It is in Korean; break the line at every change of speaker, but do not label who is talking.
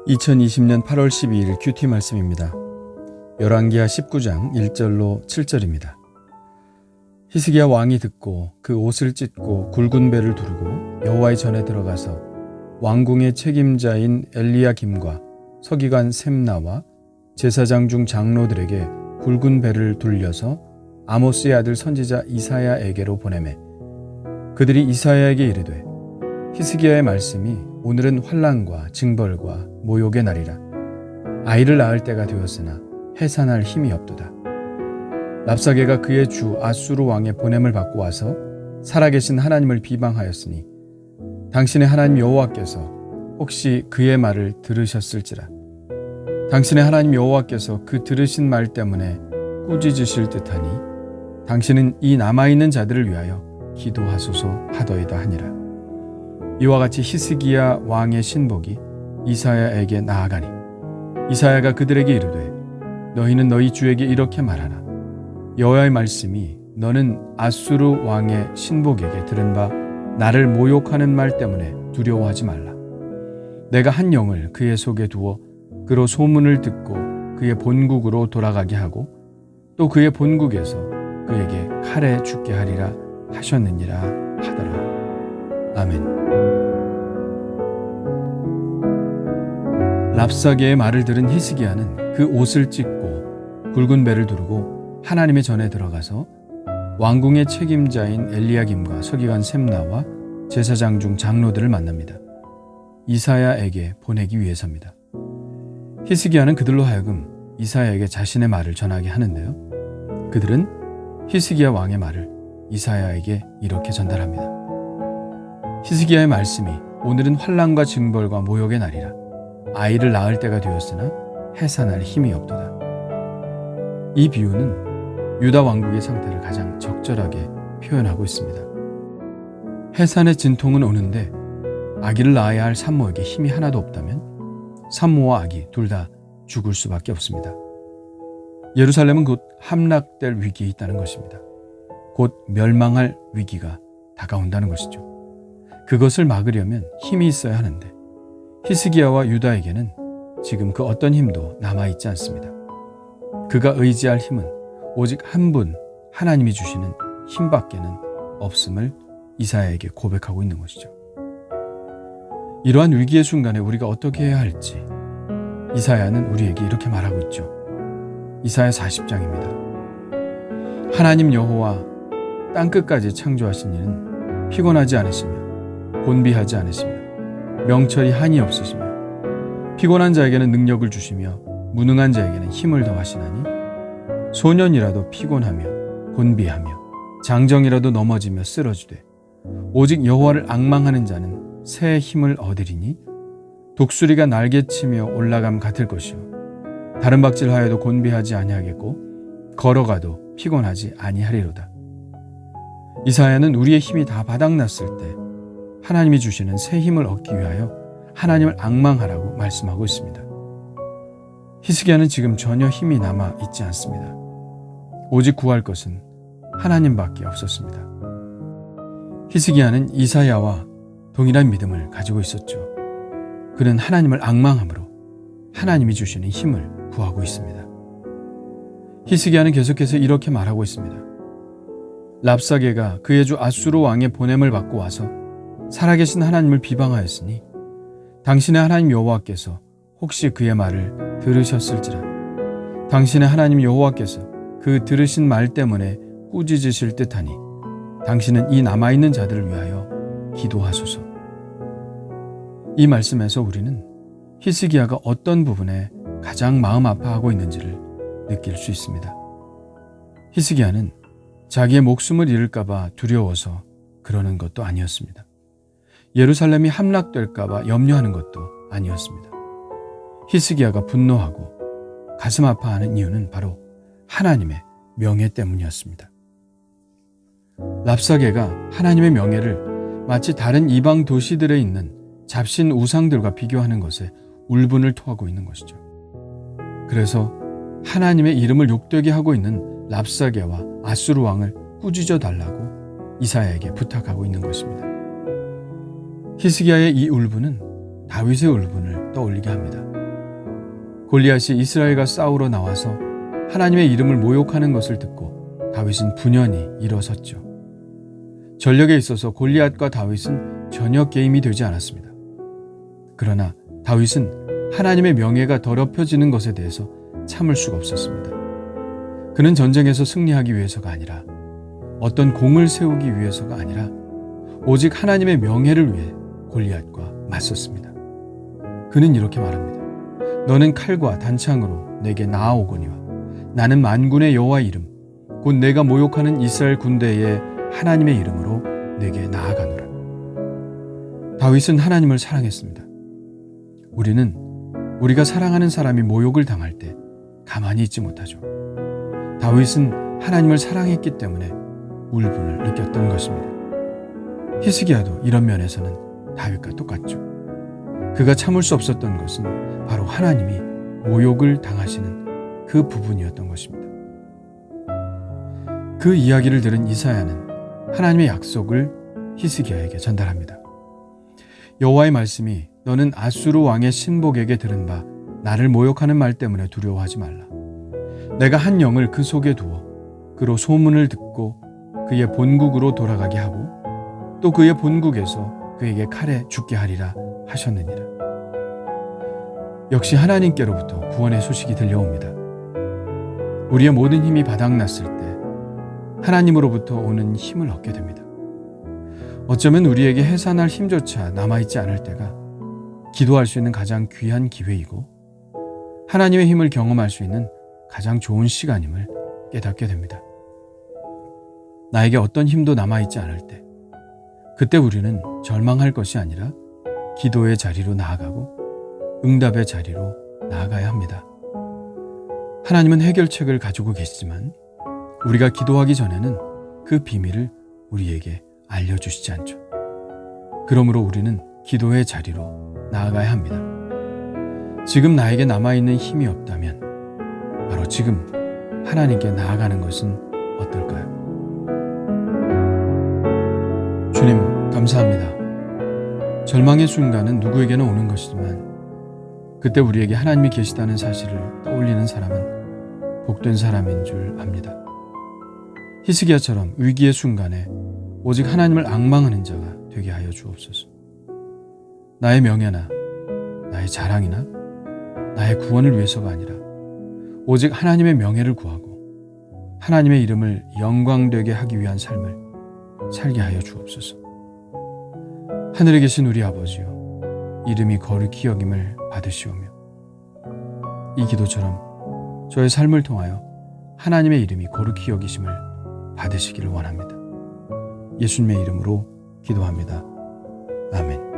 2020년 8월 12일 큐티 말씀입니다. 열왕기하 19장 1절로 7절입니다. 히스기야 왕이 듣고 그 옷을 찢고 굵은 배를 두르고 여호와의 전에 들어가서 왕궁의 책임자인 엘리야김과 서기관 셈나와 제사장 중 장로들에게 굵은 배를 돌려서 아모스의 아들 선지자 이사야에게로 보내매 그들이 이사야에게 이르되 히스기야의 말씀이 오늘은 환난과 징벌과 모욕의 날이라. 아이를 낳을 때가 되었으나 해산할 힘이 없도다. 랍사게가 그의 주 아수르 왕의 보냄을 받고 와서 살아계신 하나님을 비방하였으니 당신의 하나님 여호와께서 혹시 그의 말을 들으셨을지라. 당신의 하나님 여호와께서 그 들으신 말 때문에 꾸짖으실 듯하니 당신은 이 남아있는 자들을 위하여 기도하소서 하더이다 하니라. 이와 같이 히스기야 왕의 신복이 이사야에게 나아가니 이사야가 그들에게 이르되 너희는 너희 주에게 이렇게 말하라. 여호와의 말씀이 너는 아수르 왕의 신복에게 들은 바 나를 모욕하는 말 때문에 두려워하지 말라. 내가 한 영을 그의 속에 두어 그로 소문을 듣고 그의 본국으로 돌아가게 하고 또 그의 본국에서 그에게 칼에 죽게 하리라 하셨느니라 하더라. 아멘. 랍사게의 말을 들은 히스기야는 그 옷을 찢고 굵은 배를 두르고 하나님의 전에 들어가서 왕궁의 책임자인 엘리야김과 서기관 셈나와 제사장 중 장로들을 만납니다. 이사야에게 보내기 위해서입니다. 히스기야는 그들로 하여금 이사야에게 자신의 말을 전하게 하는데요. 그들은 히스기야 왕의 말을 이사야에게 이렇게 전달합니다. 히스기야의 말씀이 오늘은 환난과 징벌과 모욕의 날이라. 아이를 낳을 때가 되었으나 해산할 힘이 없도다. 이 비유는 유다 왕국의 상태를 가장 적절하게 표현하고 있습니다. 해산의 진통은 오는데 아기를 낳아야 할 산모에게 힘이 하나도 없다면 산모와 아기 둘 다 죽을 수밖에 없습니다. 예루살렘은 곧 함락될 위기에 있다는 것입니다. 곧 멸망할 위기가 다가온다는 것이죠. 그것을 막으려면 힘이 있어야 하는데 히스기야와 유다에게는 지금 그 어떤 힘도 남아있지 않습니다. 그가 의지할 힘은 오직 한 분 하나님이 주시는 힘밖에는 없음을 이사야에게 고백하고 있는 것이죠. 이러한 위기의 순간에 우리가 어떻게 해야 할지 이사야는 우리에게 이렇게 말하고 있죠. 이사야 40장입니다. 하나님 여호와 땅끝까지 창조하신 이는 피곤하지 않으시며 곤비하지 않으시며 명철이 한이 없으시며 피곤한 자에게는 능력을 주시며 무능한 자에게는 힘을 더하시나니 소년이라도 피곤하며 곤비하며 장정이라도 넘어지며 쓰러지되 오직 여호와를 앙망하는 자는 새 힘을 얻으리니 독수리가 날개치며 올라감 같을 것이요 다른 박질하여도 곤비하지 아니하겠고 걸어가도 피곤하지 아니하리로다. 이사야는 우리의 힘이 다 바닥났을 때 하나님이 주시는 새 힘을 얻기 위하여 하나님을 앙망하라고 말씀하고 있습니다. 히스기야는 지금 전혀 힘이 남아 있지 않습니다. 오직 구할 것은 하나님밖에 없었습니다. 히스기야는 이사야와 동일한 믿음을 가지고 있었죠. 그는 하나님을 앙망함으로 하나님이 주시는 힘을 구하고 있습니다. 히스기야는 계속해서 이렇게 말하고 있습니다. 랍사게가 그의 주 아수르 왕의 보냄을 받고 와서 살아계신 하나님을 비방하였으니 당신의 하나님 여호와께서 혹시 그의 말을 들으셨을지라. 당신의 하나님 여호와께서 그 들으신 말 때문에 꾸짖으실 듯하니 당신은 이 남아있는 자들을 위하여 기도하소서. 이 말씀에서 우리는 히스기야가 어떤 부분에 가장 마음 아파하고 있는지를 느낄 수 있습니다. 히스기야는 자기의 목숨을 잃을까 봐 두려워서 그러는 것도 아니었습니다. 예루살렘이 함락될까 봐 염려하는 것도 아니었습니다. 히스기야가 분노하고 가슴 아파하는 이유는 바로 하나님의 명예 때문이었습니다. 랍사게가 하나님의 명예를 마치 다른 이방 도시들에 있는 잡신 우상들과 비교하는 것에 울분을 토하고 있는 것이죠. 그래서 하나님의 이름을 욕되게 하고 있는 랍사게와 아수르 왕을 꾸짖어 달라고 이사야에게 부탁하고 있는 것입니다. 히스기야의 이 울분은 다윗의 울분을 떠올리게 합니다. 골리앗이 이스라엘과 싸우러 나와서 하나님의 이름을 모욕하는 것을 듣고 다윗은 분연히 일어섰죠. 전력에 있어서 골리앗과 다윗은 전혀 게임이 되지 않았습니다. 그러나 다윗은 하나님의 명예가 더럽혀지는 것에 대해서 참을 수가 없었습니다. 그는 전쟁에서 승리하기 위해서가 아니라 어떤 공을 세우기 위해서가 아니라 오직 하나님의 명예를 위해 골리앗과 맞섰습니다. 그는 이렇게 말합니다. 너는 칼과 단창으로 내게 나아오거니와 나는 만군의 여호와 이름 곧 내가 모욕하는 이스라엘 군대의 하나님의 이름으로 내게 나아가노라. 다윗은 하나님을 사랑했습니다. 우리는 우리가 사랑하는 사람이 모욕을 당할 때 가만히 있지 못하죠. 다윗은 하나님을 사랑했기 때문에 울분을 느꼈던 것입니다. 히스기야도 이런 면에서는 다윗과 똑같죠. 그가 참을 수 없었던 것은 바로 하나님이 모욕을 당하시는 그 부분이었던 것입니다. 그 이야기를 들은 이사야는 하나님의 약속을 히스기야에게 전달합니다. 여호와의 말씀이 너는 아수르 왕의 신복에게 들은 바 나를 모욕하는 말 때문에 두려워하지 말라. 내가 한 영을 그 속에 두어 그로 소문을 듣고 그의 본국으로 돌아가게 하고 또 그의 본국에서 그에게 칼에 죽게 하리라 하셨느니라. 역시 하나님께로부터 구원의 소식이 들려옵니다. 우리의 모든 힘이 바닥났을 때 하나님으로부터 오는 힘을 얻게 됩니다. 어쩌면 우리에게 해산할 힘조차 남아있지 않을 때가 기도할 수 있는 가장 귀한 기회이고 하나님의 힘을 경험할 수 있는 가장 좋은 시간임을 깨닫게 됩니다. 나에게 어떤 힘도 남아있지 않을 때 그때 우리는 절망할 것이 아니라 기도의 자리로 나아가고 응답의 자리로 나아가야 합니다. 하나님은 해결책을 가지고 계시지만 우리가 기도하기 전에는 그 비밀을 우리에게 알려주시지 않죠. 그러므로 우리는 기도의 자리로 나아가야 합니다. 지금 나에게 남아있는 힘이 없다면 바로 지금 하나님께 나아가는 것은 어떨까요? 주님, 감사합니다. 절망의 순간은 누구에게나 오는 것이지만 그때 우리에게 하나님이 계시다는 사실을 떠올리는 사람은 복된 사람인 줄 압니다. 히스기야처럼 위기의 순간에 오직 하나님을 앙망하는 자가 되게 하여 주옵소서. 나의 명예나 나의 자랑이나 나의 구원을 위해서가 아니라 오직 하나님의 명예를 구하고 하나님의 이름을 영광되게 하기 위한 삶을 살게 하여 주옵소서. 하늘에 계신 우리 아버지여, 이름이 거룩히 여김을 받으시오며 이 기도처럼 저의 삶을 통하여 하나님의 이름이 거룩히 여기심을 받으시기를 원합니다. 예수님의 이름으로 기도합니다. 아멘.